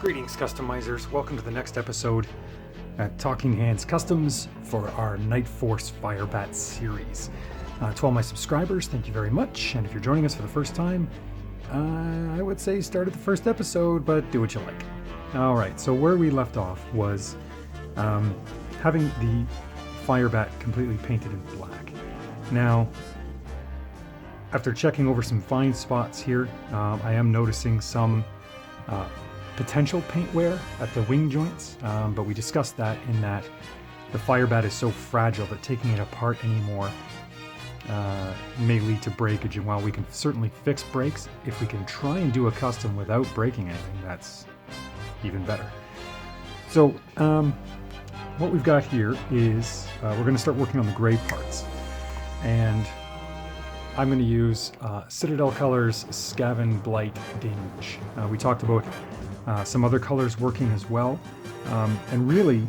Greetings, customizers. Welcome to the next episode at Talking Hands Customs for our Nightforce Firebat series. To all my subscribers, thank you very much. And if you're joining us for the first time, I would say start at the first episode, but do what you like. All right, so where we left off was having the Firebat completely painted in black. Now, after checking over some fine spots here, I am noticing some potential paint wear at the wing joints, but we discussed that in that the Firebat is so fragile that taking it apart anymore may lead to breakage, and while we can certainly fix breaks, if we can try and do a custom without breaking anything, that's even better. So what we've got here is we're going to start working on the gray parts, and I'm going to use Citadel Colors Skaven Blight Dinge. We talked about some other colors working as well, and really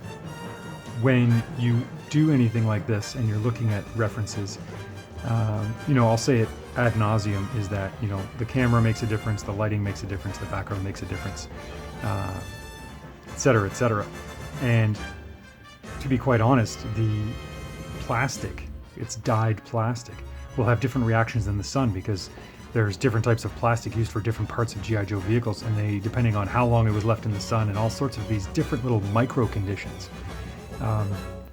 when you do anything like this and you're looking at references, I'll say it ad nauseum, is that the camera makes a difference, the lighting makes a difference, the background makes a difference, etc., etc. And to be quite honest, the plastic, it's dyed plastic, will have different reactions in the sun because there's different types of plastic used for different parts of G.I. Joe vehicles, and they, depending on how long it was left in the sun and all sorts of these different little micro conditions,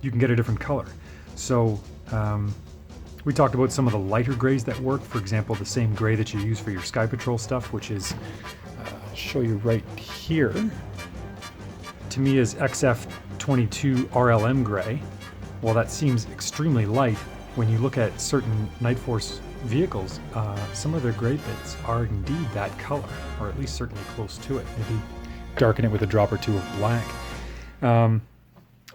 you can get a different color. So we talked about some of the lighter grays that work. For example, the same gray that you use for your Sky Patrol stuff, which is, I'll show you right here, to me is XF22 RLM gray. Well, that seems extremely light. When you look at certain Nightforce vehicles, some of their gray bits are indeed that color, or at least certainly close to it. Maybe darken it with a drop or two of black.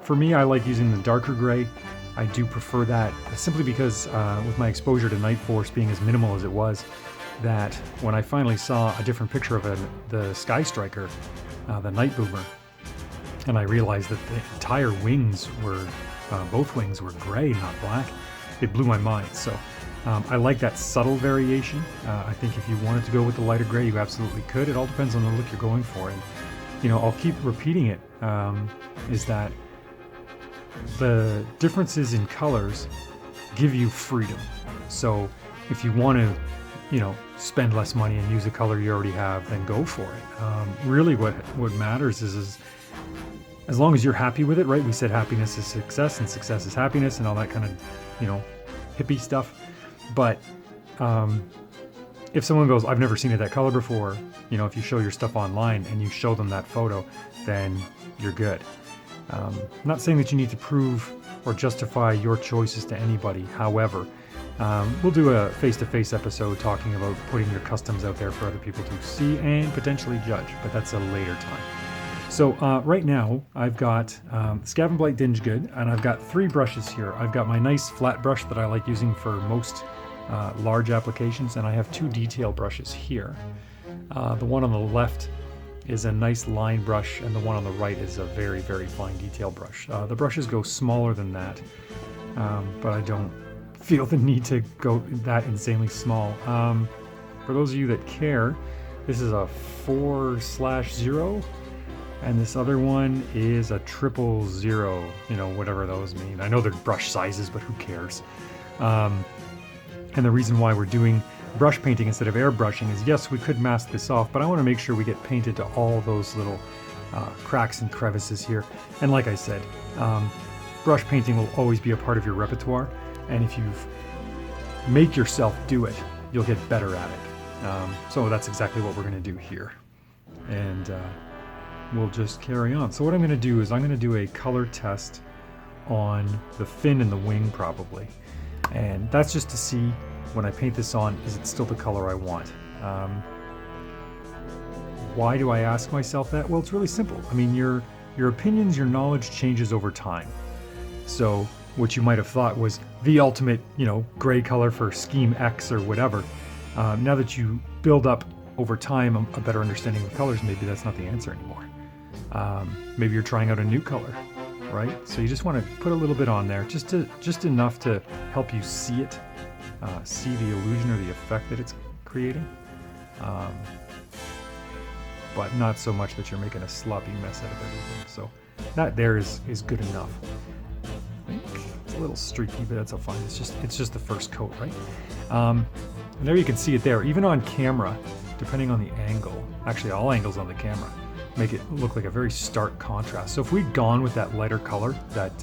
For me, I like using the darker gray. I do prefer that simply because with my exposure to Nightforce being as minimal as it was, that when I finally saw a different picture of the Sky Striker, the Night Boomer, and I realized that the entire wings were, both wings were gray, not black, it blew my mind. So I like that subtle variation. I think if you wanted to go with the lighter gray, you absolutely could. It all depends on the look you're going for. And, I'll keep repeating it, is that the differences in colors give you freedom. So if you want to, spend less money and use a color you already have, then go for it. Really what matters is as long as you're happy with it, right? We said happiness is success and success is happiness and all that kind of, hippie stuff. But if someone goes, I've never seen it that color before, if you show your stuff online and you show them that photo, then you're good. I'm not saying that you need to prove or justify your choices to anybody. However, we'll do a face-to-face episode talking about putting your customs out there for other people to see and potentially judge, but that's a later time. So right now I've got Skaven Blight Dinge Good, and I've got 3 brushes here. I've got my nice flat brush that I like using for most large applications, and I have 2 detail brushes here. The one on the left is a nice line brush, and the one on the right is a very, very fine detail brush. The brushes go smaller than that, but I don't feel the need to go that insanely small. For those of you that care, this is a 4/0. And this other one is a 000, whatever those mean. I know they're brush sizes, but who cares? And the reason why we're doing brush painting instead of airbrushing is, yes, we could mask this off, but I want to make sure we get painted to all those little cracks and crevices here. And like I said, brush painting will always be a part of your repertoire. And if you make yourself do it, you'll get better at it. So that's exactly what we're going to do here. And we'll just carry on. So what I'm going to do is I'm going to do a color test on the fin and the wing probably. And that's just to see when I paint this on, is it still the color I want? Why do I ask myself that? Well, it's really simple. I mean, your opinions, your knowledge changes over time. So what you might have thought was the ultimate, gray color for scheme X or whatever, now that you build up over time a better understanding of colors, maybe that's not the answer anymore. Maybe you're trying out a new color, right? So you just want to put a little bit on there, just enough to help you see it, see the illusion or the effect that it's creating. but not so much that you're making a sloppy mess out of everything. So that there is good enough. I think it's a little streaky, but that's all fine. It's just the first coat, right? And there you can see it there. Even on camera, depending on the angle, actually all angles on the camera, make it look like a very stark contrast. So if we'd gone with that lighter color, that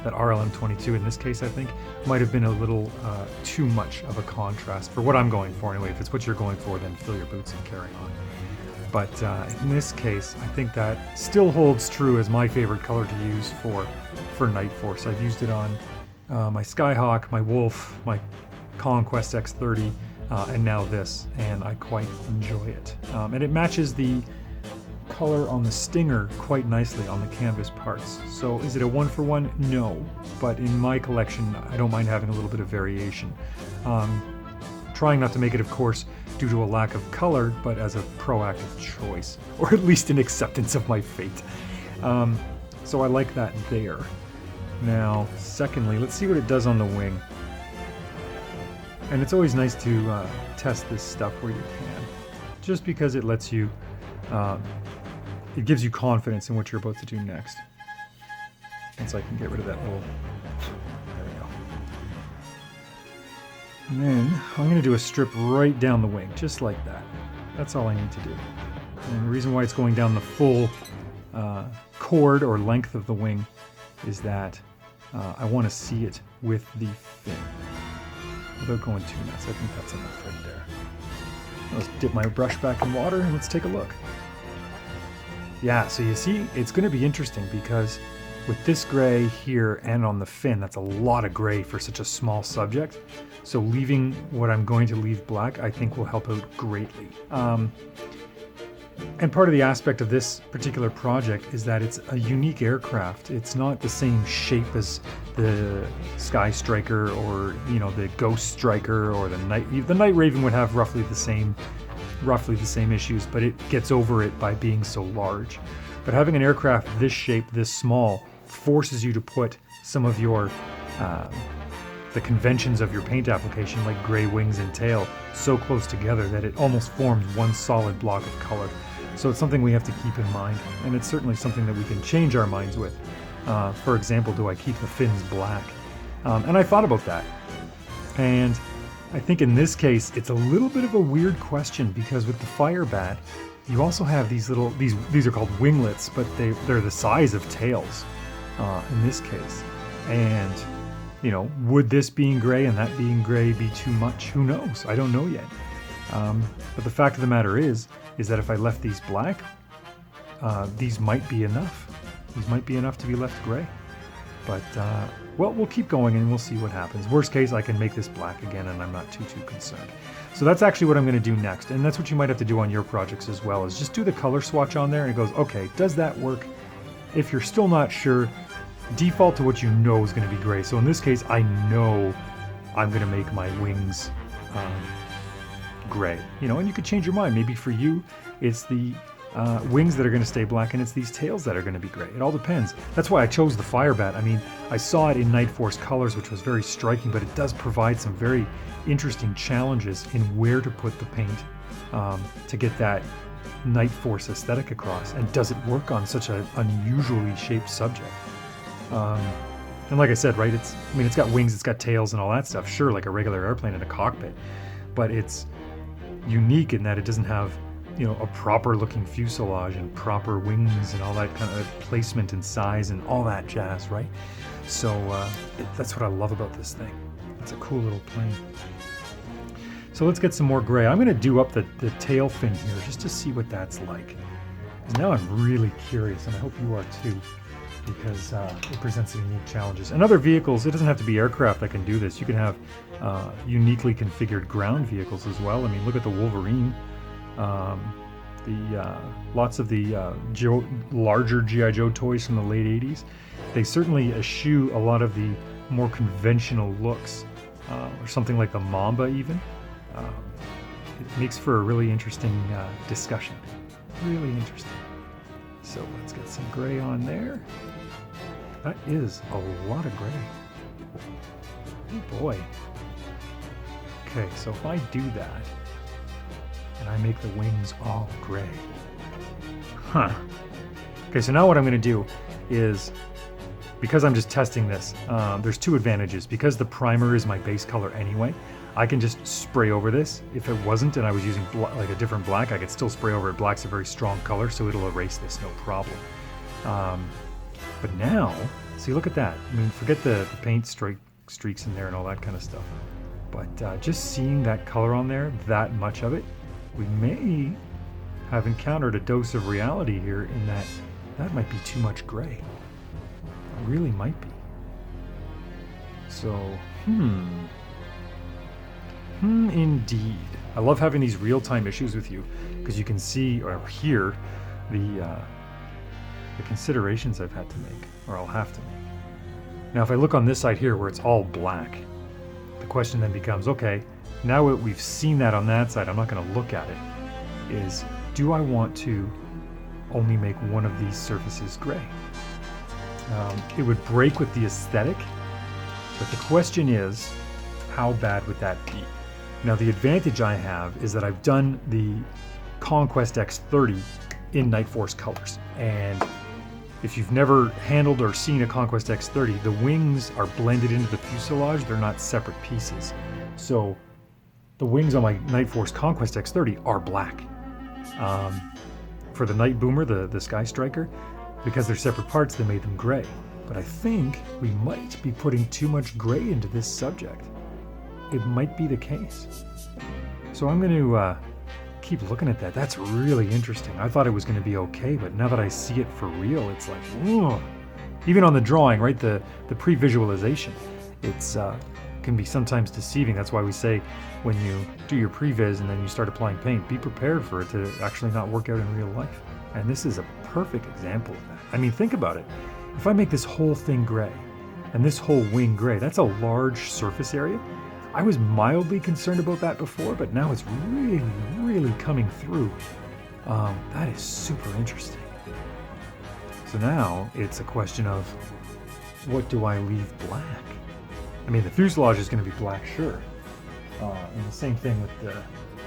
RLM22 in this case, I think, might have been a little too much of a contrast for what I'm going for anyway. If it's what you're going for, then fill your boots and carry on. But in this case, I think that still holds true as my favorite color to use for Night Force. I've used it on my Skyhawk, my Wolf, my Conquest X30, and now this, and I quite enjoy it. And it matches the color on the Stinger quite nicely on the canvas parts. So is it a 1-for-1? No, but in my collection I don't mind having a little bit of variation. Trying not to make it, of course, due to a lack of color, but as a proactive choice, or at least an acceptance of my fate. So I like that there. Now, secondly, let's see what it does on the wing. And it's always nice to test this stuff where you can, just because it lets you it gives you confidence in what you're about to do next. Once I can get rid of that little... There we go. And then I'm going to do a strip right down the wing, just like that. That's all I need to do. And the reason why it's going down the full chord or length of the wing is that I want to see it with the fin. Without going too nuts, I think that's enough right there. Let's dip my brush back in water and let's take a look. Yeah, so you see, it's going to be interesting because with this gray here and on the fin, that's a lot of gray for such a small subject. So leaving what I'm going to leave black, I think will help out greatly. And part of the aspect of this particular project is that it's a unique aircraft. It's not the same shape as the Sky Striker or, you know, the Ghost Striker or the Night Raven would have roughly the same issues, but it gets over it by being so large. But having an aircraft this shape, this small, forces you to put some of your the conventions of your paint application, like gray wings and tail, so close together that it almost forms one solid block of color. So it's something we have to keep in mind, and it's certainly something that we can change our minds with. For example, do I keep the fins black? And I thought about that, and I think in this case it's a little bit of a weird question, because with the Firebat you also have these little, these are called winglets, but they're the size of tails in this case. And you know, would this being gray and that being gray be too much? Who knows? I don't know yet. But the fact of the matter is that if I left these black, these might be enough. These might be enough to be left gray. But, well, we'll keep going and we'll see what happens. Worst case, I can make this black again and I'm not too concerned. So that's actually what I'm going to do next. And that's what you might have to do on your projects as well, is just do the color swatch on there and it goes, okay, does that work? If you're still not sure, default to what you know is going to be gray. So in this case, I know I'm going to make my wings gray. You know, and you could change your mind. Maybe for you, it's the wings that are going to stay black and it's these tails that are going to be gray. It all depends. That's why I chose the Firebat. I mean, I saw it in Night Force colors, which was very striking, but it does provide some very interesting challenges in where to put the paint to get that Night Force aesthetic across. And does it work on such an unusually shaped subject? And like I said, right, it's got wings, it's got tails and all that stuff, sure, like a regular airplane in a cockpit, but it's unique in that it doesn't have, you know, a proper looking fuselage and proper wings and all that kind of placement and size and all that jazz, right? So that's what I love about this thing. It's a cool little plane. So let's get some more gray. I'm going to do up the tail fin here just to see what that's like. And now I'm really curious, and I hope you are too, because it presents some unique challenges. And other vehicles, it doesn't have to be aircraft that can do this. You can have uniquely configured ground vehicles as well. I mean, look at the Wolverine. Lots of the larger G.I. Joe toys from the late 80s. They certainly eschew a lot of the more conventional looks, or something like the Mamba even. It makes for a really interesting discussion. Really interesting. So let's get some gray on there. That is a lot of gray. Oh boy. Okay, so if I do that, and I make the wings all gray, Huh. Okay, so now what I'm going to do is, because I'm just testing this, there's two advantages. Because the primer is my base color anyway, I can just spray over this. If it wasn't and I was using like a different black, I could still spray over it. Black's a very strong color, so it'll erase this, no problem. But now, see, look at that. I mean, forget the paint streaks in there and all that kind of stuff. But just seeing that color on there, that much of it, we may have encountered a dose of reality here in that might be too much gray. It really might be. So, indeed. I love having these real-time issues with you because you can see or hear the considerations I've had to make, or I'll have to make. Now, if I look on this side here where it's all black, the question then becomes, okay, now that we've seen that on that side, I'm not going to look at it, is do I want to only make one of these surfaces gray? It would break with the aesthetic, but the question is, how bad would that be? Now, the advantage I have is that I've done the Conquest X30 in Nightforce colors, and if you've never handled or seen a Conquest X30, the wings are blended into the fuselage. They're not separate pieces. So the wings on my Nightforce Conquest X30 are black. For the Night Boomer, the Sky Striker, because they're separate parts, they made them gray. But I think we might be putting too much gray into this subject. It might be the case. So I'm going to keep looking at that. That's really interesting. I thought it was going to be okay, but now that I see it for real, it's like, ugh. Even on the drawing, right, the pre-visualization, it's can be sometimes deceiving. That's why we say when you do your previs and then you start applying paint, be prepared for it to actually not work out in real life. And this is a perfect example of that. I mean, think about it. If I make this whole thing gray and this whole wing gray, that's a large surface area. I was mildly concerned about that before, but now it's really, really coming through. That is super interesting. So now it's a question of, what do I leave black? I mean, the fuselage is going to be black, sure. And the same thing with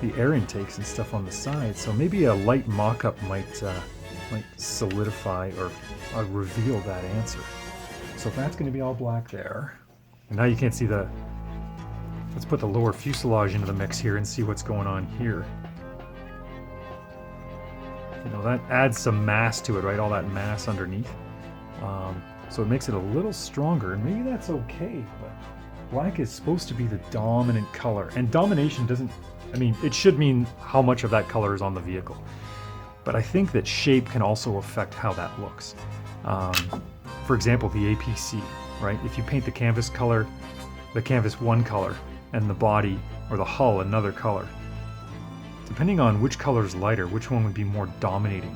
the air intakes and stuff on the side. So maybe a light mock-up might solidify or reveal that answer. So if that's going to be all black there, and now you can't see the. Let's put the lower fuselage into the mix here and see what's going on here. You know, that adds some mass to it, right? All that mass underneath. So it makes it a little stronger, and maybe that's okay, but black is supposed to be the dominant color. And domination doesn't, I mean, it should mean how much of that color is on the vehicle. But I think that shape can also affect how that looks. For example, the APC, right? If you paint the canvas color, the canvas one color, and the body or the hull another color, depending on which color is lighter, which one would be more dominating,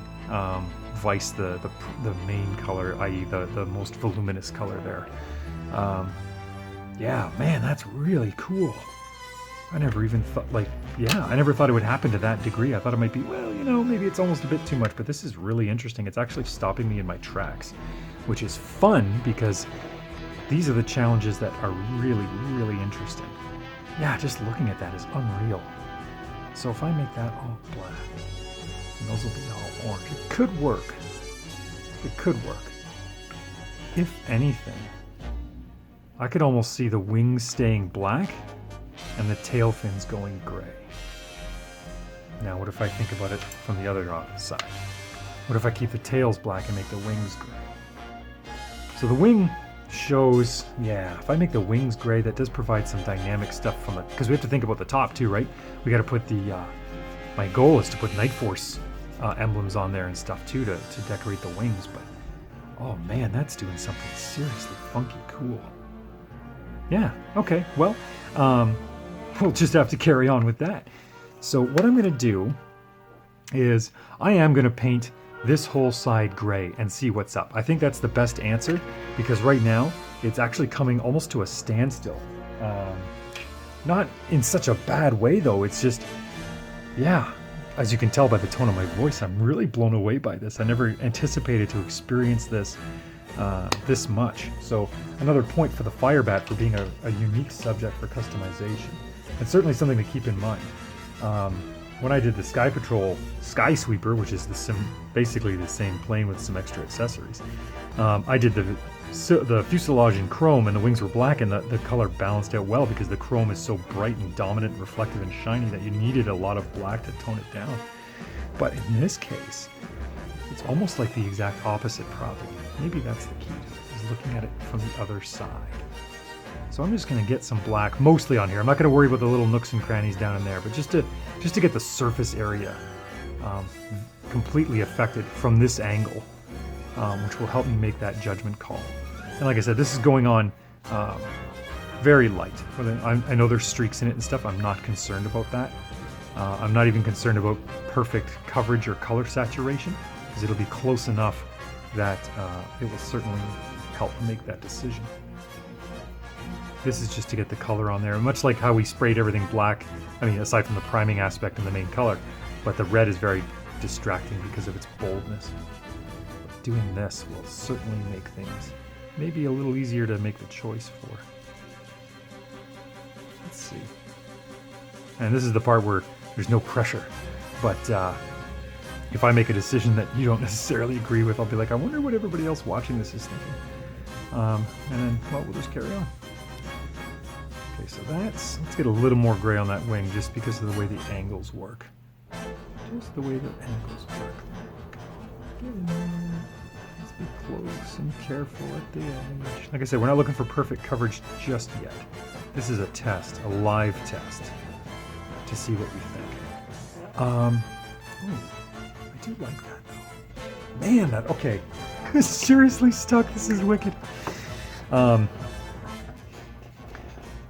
vice the main color, i.e. the most voluminous color there. Yeah, man, that's really cool. I never even thought, I never thought it would happen to that degree. I thought it might be, well, you know, maybe it's almost a bit too much, but this is really interesting. It's actually stopping me in my tracks, which is fun because these are the challenges that are really, really interesting. Yeah, just looking at that is unreal. So if I make that all black, and those will be all orange, it could work. It could work. If anything, I could almost see the wings staying black and the tail fins going gray. Now, what if I think about it from the other side? What if I keep the tails black and make the wings gray? So the wing shows, yeah, if I make the wings gray, that does provide some dynamic stuff from it, because we have to think about the top too, right? We got to put the, my goal is to put Nightforce emblems on there and stuff too to decorate the wings, but oh man, that's doing something seriously funky cool. Yeah, okay, well, we'll just have to carry on with that. So what I'm going to do is I am going to paint this whole side gray and see what's up. I think that's the best answer because right now it's actually coming almost to a standstill. Not in such a bad way though, it's just, yeah, as you can tell by the tone of my voice, I'm really blown away by this. I never anticipated to experience this this much. So another point for the Firebat for being a unique subject for customization, and certainly something to keep in mind. when I did the Sky Patrol Sky Sweeper, which is basically the same plane with some extra accessories, I did the fuselage in chrome and the wings were black, and the color balanced out well because the chrome is so bright and dominant, reflective and shiny that you needed a lot of black to tone it down. But in this case, it's almost like the exact opposite probably. Maybe that's the key to it, is looking at it from the other side. So I'm just going to get some black mostly on here. I'm not going to worry about the little nooks and crannies down in there, but just to get the surface area completely affected from this angle, which will help me make that judgment call. And like I said, this is going on very light. I know there's streaks in it and stuff. I'm not concerned about that. I'm not even concerned about perfect coverage or color saturation, because it'll be close enough that it will certainly help make that decision. This is just to get the color on there, much like how we sprayed everything black. I mean, aside from the priming aspect and the main color, but the red is very distracting because of its boldness. Doing this will certainly make things maybe a little easier to make the choice for. Let's see. And this is the part where there's no pressure, but if I make a decision that you don't necessarily agree with, I'll be like, I wonder what everybody else watching this is thinking. And then, well, we'll just carry on. Okay, so let's get a little more gray on that wing just because of the way the angles work. Just the way the angles work. Get in there. Let's be close and careful at the edge. Like I said, we're not looking for perfect coverage just yet. This is a test, a live test, to see what we think. I do like that though. Man, okay. I'm seriously stuck. This is wicked.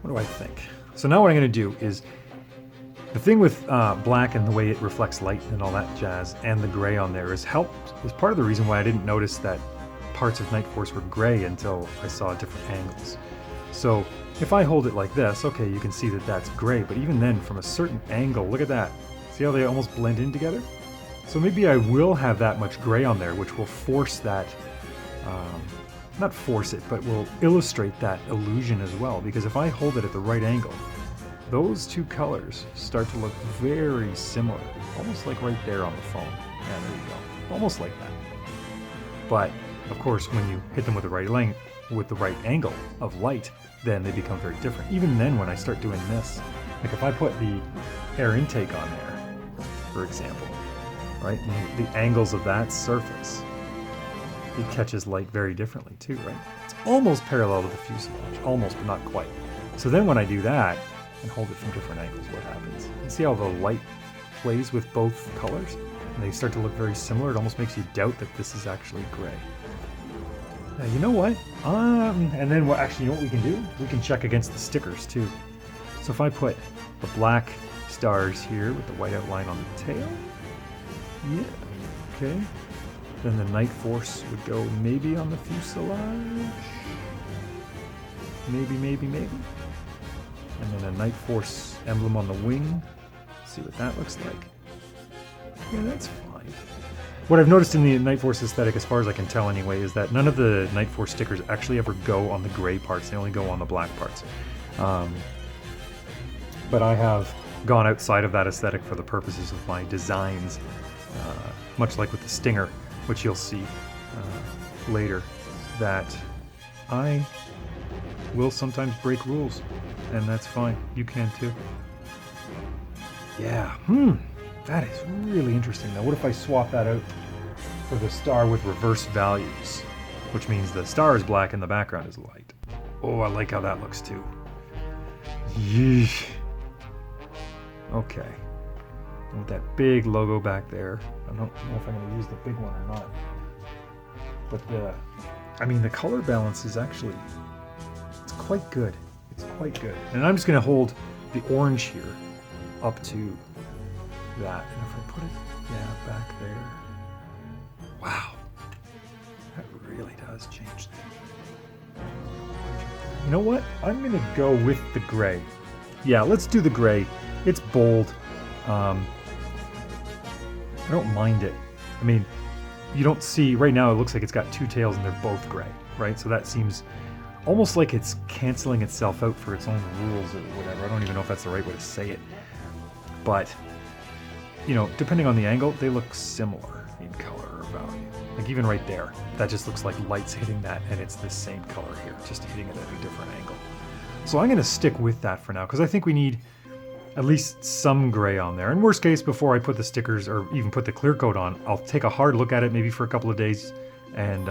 What do I think? So now what I'm going to do is, the thing with black and the way it reflects light and all that jazz, and the gray on there is part of the reason why I didn't notice that parts of Night Force were gray until I saw different angles. So if I hold it like this, okay, you can see that that's gray, but even then from a certain angle, look at that. See how they almost blend in together? So maybe I will have that much gray on there, which will force that, not force it, but will illustrate that illusion as well. Because if I hold it at the right angle, those two colors start to look very similar, almost like right there on the phone. Yeah, there you go, almost like that. But of course, when you hit them with the right length, with the right angle of light, then they become very different. Even then, when I start doing this, like if I put the air intake on there, for example, right, and the angles of that surface, it catches light very differently too, right? It's almost parallel to the fuselage, almost, but not quite. So then when I do that and hold it from different angles, what happens? You see how the light plays with both colors? And they start to look very similar. It almost makes you doubt that this is actually gray. Now, you know what? And then actually, you know what we can do? We can check against the stickers too. So if I put the black stars here with the white outline on the tail, yeah, okay. Then the Night Force would go maybe on the fuselage. Maybe. And then a Night Force emblem on the wing. See what that looks like. Yeah, that's fine. What I've noticed in the Night Force aesthetic, as far as I can tell anyway, is that none of the Night Force stickers actually ever go on the gray parts. They only go on the black parts. But I have gone outside of that aesthetic for the purposes of my designs, much like with the Stinger, which you'll see later, that I will sometimes break rules, and that's fine. You can too. Yeah, that is really interesting. Now, what if I swap that out for the star with reverse values, which means the star is black and the background is light? Oh, I like how that looks too. Yeesh. Okay. And with that big logo back there, I don't know if I'm going to use the big one or not. But the color balance is actually, it's quite good. It's quite good. And I'm just going to hold the orange here up to that. And if I put it, back there. Wow. That really does change things. You know what? I'm going to go with the gray. Yeah, let's do the gray. It's bold. I don't mind it. I mean, you don't see, right now it looks like it's got two tails and they're both gray, right? So that seems almost like it's canceling itself out for its own rules or whatever. I don't even know if that's the right way to say it. But you know, depending on the angle, they look similar in color or value. Like even right there, that just looks like light's hitting that, and it's the same color here, just hitting it at a different angle. So I'm going to stick with that for now, because I think we need at least some gray on there. In worst case, before I put the stickers or even put the clear coat on, I'll take a hard look at it maybe for a couple of days, and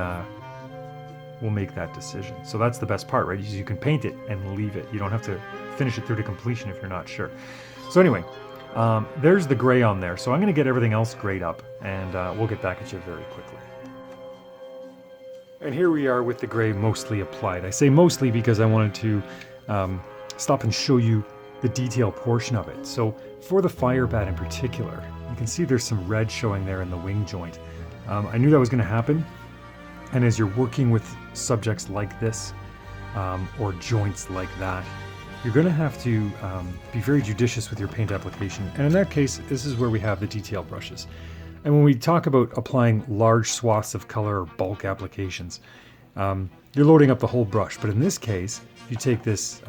we'll make that decision. So that's the best part, right? Is you can paint it and leave it. You don't have to finish it through to completion if you're not sure. So anyway, there's the gray on there. So I'm going to get everything else grayed up, and we'll get back at you very quickly. And here we are with the gray mostly applied. I say mostly because I wanted to stop and show you the detail portion of it. So for the fire bat in particular, you can see there's some red showing there in the wing joint. I knew that was going to happen. And as you're working with subjects like this, or joints like that, you're going to have to be very judicious with your paint application. And in that case, this is where we have the detail brushes. And when we talk about applying large swaths of color or bulk applications, you're loading up the whole brush. But in this case, if you take this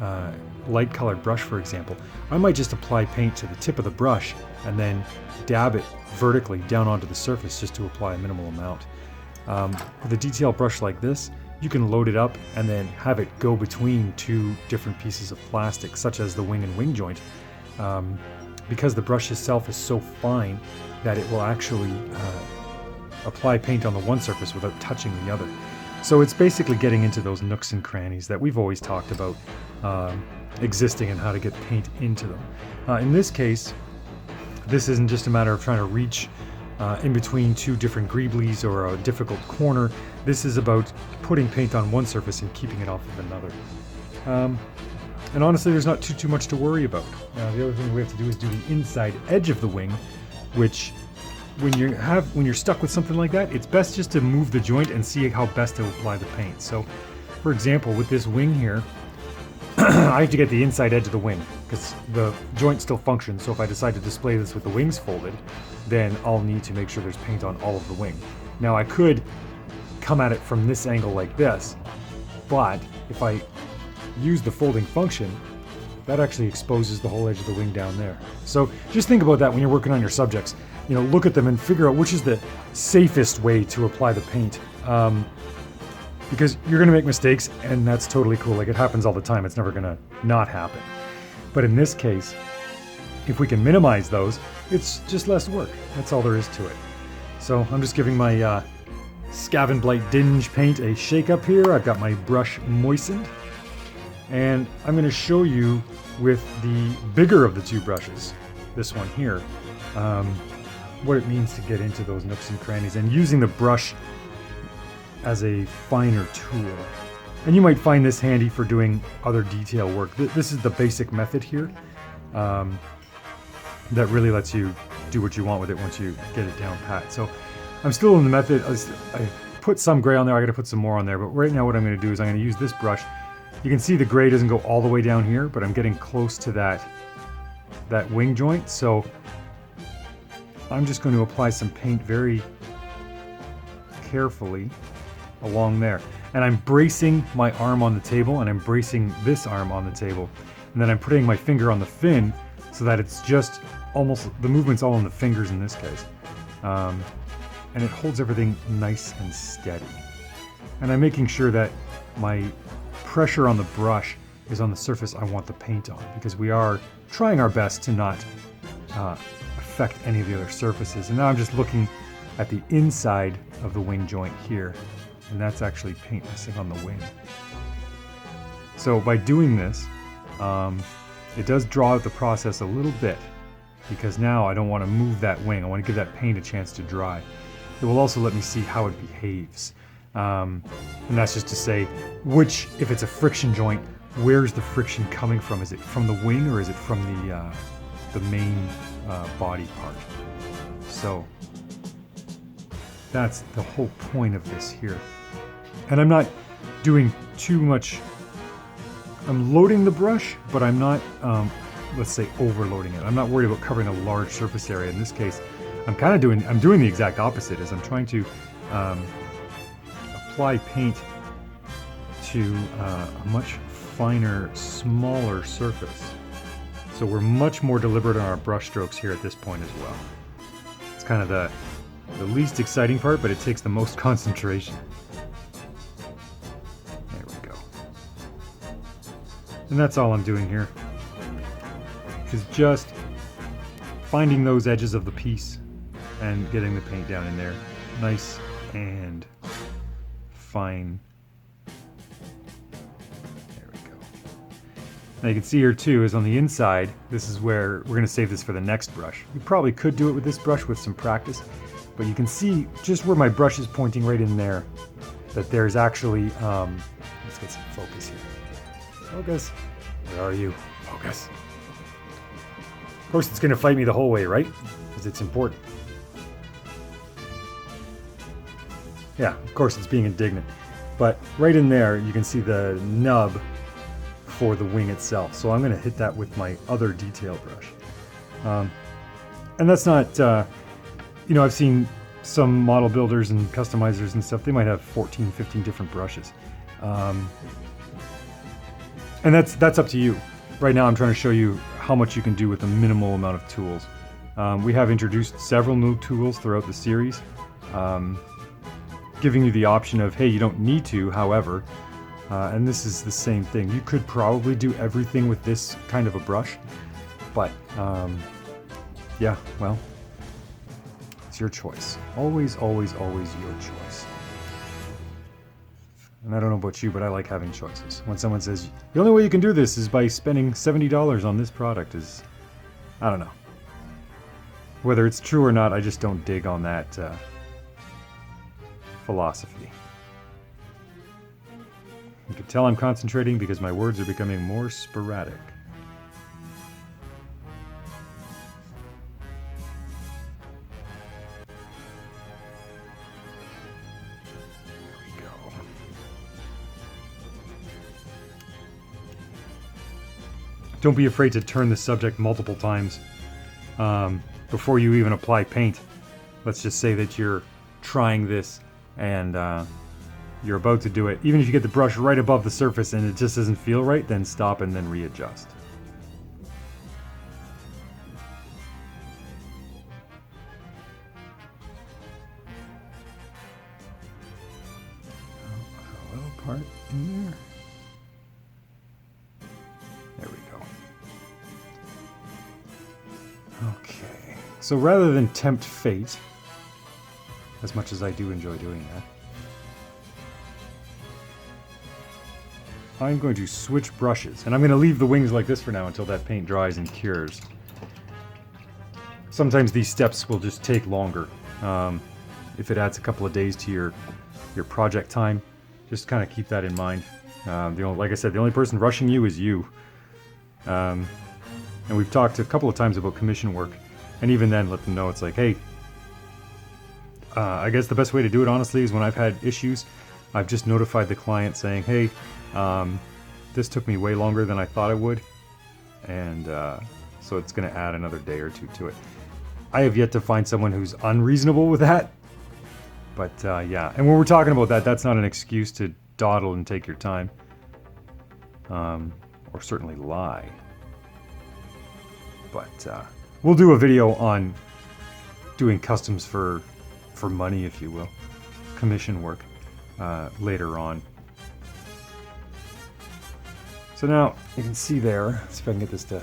light colored brush, for example, I might just apply paint to the tip of the brush and then dab it vertically down onto the surface just to apply a minimal amount. With a detail brush like this, you can load it up and then have it go between two different pieces of plastic, such as the wing and wing joint, because the brush itself is so fine that it will actually apply paint on the one surface without touching the other. So it's basically getting into those nooks and crannies that we've always talked about existing and how to get paint into them. In this case, this isn't just a matter of trying to reach in between two different greeblies or a difficult corner. This is about putting paint on one surface and keeping it off of another. And honestly, there's not too much to worry about. The other thing we have to do is do the inside edge of the wing, which when you're stuck with something like that, it's best just to move the joint and see how best to apply the paint. So, for example, with this wing here, I have to get the inside edge of the wing because the joint still functions. So if I decide to display this with the wings folded, then I'll need to make sure there's paint on all of the wing. Now I could come at it from this angle like this, but if I use the folding function, that actually exposes the whole edge of the wing down there. So just think about that when you're working on your subjects. You know, look at them and figure out which is the safest way to apply the paint. Because you're going to make mistakes, and that's totally cool. Like, it happens all the time. It's never going to not happen. But in this case, if we can minimize those, it's just less work. That's all there is to it. So I'm just giving my Scavin Blight Dinge paint a shake up here. I've got my brush moistened. And I'm going to show you with the bigger of the two brushes, this one here, what it means to get into those nooks and crannies and using the brush as a finer tool. And you might find this handy for doing other detail work. This is the basic method here that really lets you do what you want with it once you get it down pat. So I'm still in the method. I put some gray on there. I got to put some more on there. But right now what I'm going to do is I'm going to use this brush. You can see the gray doesn't go all the way down here, but I'm getting close to that wing joint. So I'm just going to apply some paint very carefully along there. And I'm bracing my arm on the table, and I'm bracing this arm on the table. And then I'm putting my finger on the fin so that it's just almost, the movement's all in the fingers in this case. And it holds everything nice and steady. And I'm making sure that my pressure on the brush is on the surface I want the paint on, because we are trying our best to not affect any of the other surfaces. And now I'm just looking at the inside of the wing joint here, and that's actually paint missing on the wing. So by doing this, it does draw out the process a little bit, because now I don't want to move that wing. I want to give that paint a chance to dry. It will also let me see how it behaves. And that's just to say, if it's a friction joint, where's the friction coming from? Is it from the wing, or is it from the main body part? So that's the whole point of this here. And I'm not doing too much. I'm loading the brush, but I'm not, let's say, overloading it. I'm not worried about covering a large surface area. In this case, I'm doing the exact opposite, as I'm trying to apply paint to a much finer, smaller surface. So we're much more deliberate on our brush strokes here at this point as well. It's kind of the least exciting part, but it takes the most concentration. There we go. And that's all I'm doing here. Is just finding those edges of the piece and getting the paint down in there. Nice and fine. There we go. Now you can see here too is on the inside, this is where we're going to save this for the next brush. You probably could do it with this brush with some practice, but you can see just where my brush is pointing right in there that there's actually, let's get some focus here. Focus, where are you? Focus. Of course it's going to fight me the whole way, right? Because it's important. Yeah, of course it's being indignant. But right in there, you can see the nub for the wing itself. So I'm going to hit that with my other detail brush. And that's not, you know, I've seen some model builders and customizers and stuff, they might have 14, 15 different brushes. And that's up to you. Right now I'm trying to show you how much you can do with a minimal amount of tools. We have introduced several new tools throughout the series, giving you the option of, hey, you don't need to, however, and this is the same thing. You could probably do everything with this kind of a brush, but yeah, well, it's your choice. Always, always, always your choice. And I don't know about you, but I like having choices. When someone says, the only way you can do this is by spending $70 on this product is, I don't know. Whether it's true or not, I just don't dig on that philosophy. You can tell I'm concentrating because my words are becoming more sporadic. Don't be afraid to turn the subject multiple times before you even apply paint. Let's just say that you're trying this and you're about to do it. Even if you get the brush right above the surface and it just doesn't feel right, then stop and then readjust. A little part in there. There we go. Okay, so rather than tempt fate, as much as I do enjoy doing that, I'm going to switch brushes, and I'm going to leave the wings like this for now until that paint dries and cures. Sometimes these steps will just take longer. If it adds a couple of days to your project time, just kind of keep that in mind. Like I said, the only person rushing you is you. And we've talked a couple of times about commission work, and even then let them know it's like, hey, I guess the best way to do it honestly is when I've had issues, I've just notified the client saying, hey, this took me way longer than I thought it would, and so it's going to add another day or two to it. I have yet to find someone who's unreasonable with that, but yeah, and when we're talking about that, that's not an excuse to dawdle and take your time, or certainly lie. But we'll do a video on doing customs for money, if you will, commission work, later on. So now you can see there, let's see if I can get this to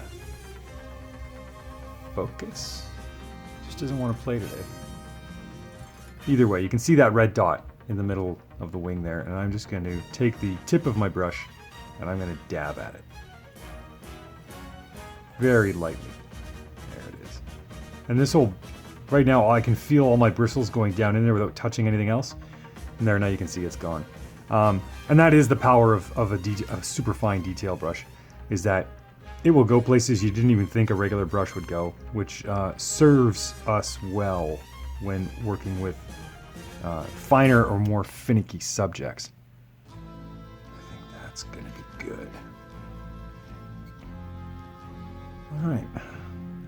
focus. Just doesn't want to play today. Either way, you can see that red dot in the middle of the wing there, and I'm just going to take the tip of my brush and I'm going to dab at it. Very lightly. There it is. And this whole, right now I can feel all my bristles going down in there without touching anything else. And there, now you can see it's gone. And that is the power of a super fine detail brush, is that it will go places you didn't even think a regular brush would go, which serves us well when working with finer or more finicky subjects. I think that's going to be good. Alright.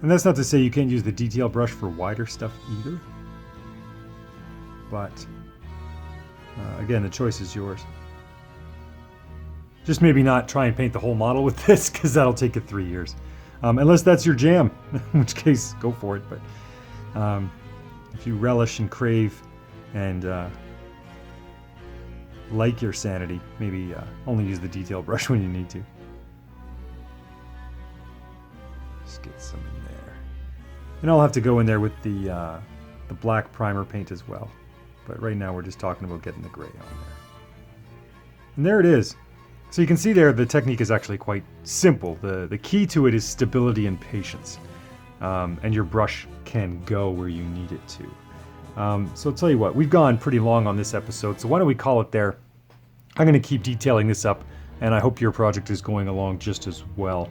And that's not to say you can't use the detail brush for wider stuff either. But again, the choice is yours. Just maybe not try and paint the whole model with this, because that'll take you 3 years. Unless that's your jam, in which case, go for it. But if you relish and crave and like your sanity, maybe only use the detail brush when you need to. Just get some in there. And I'll have to go in there with the black primer paint as well. But right now we're just talking about getting the gray on there. And there it is. So you can see there the technique is actually quite simple. The key to it is stability and patience. And your brush can go where you need it to. So I'll tell you what, we've gone pretty long on this episode, so why don't we call it there. I'm going to keep detailing this up, and I hope your project is going along just as well.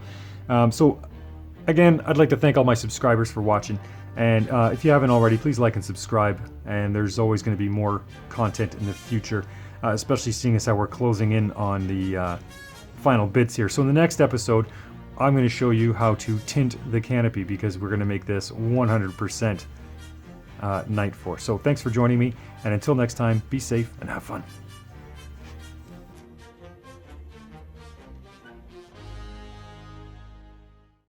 So again, I'd like to thank all my subscribers for watching, and if you haven't already, please like and subscribe, and there's always going to be more content in the future, especially seeing as how we're closing in on the final bits here. So in the next episode, I'm going to show you how to tint the canopy, because we're going to make this 100% Night Force. So thanks for joining me, and until next time, be safe and have fun.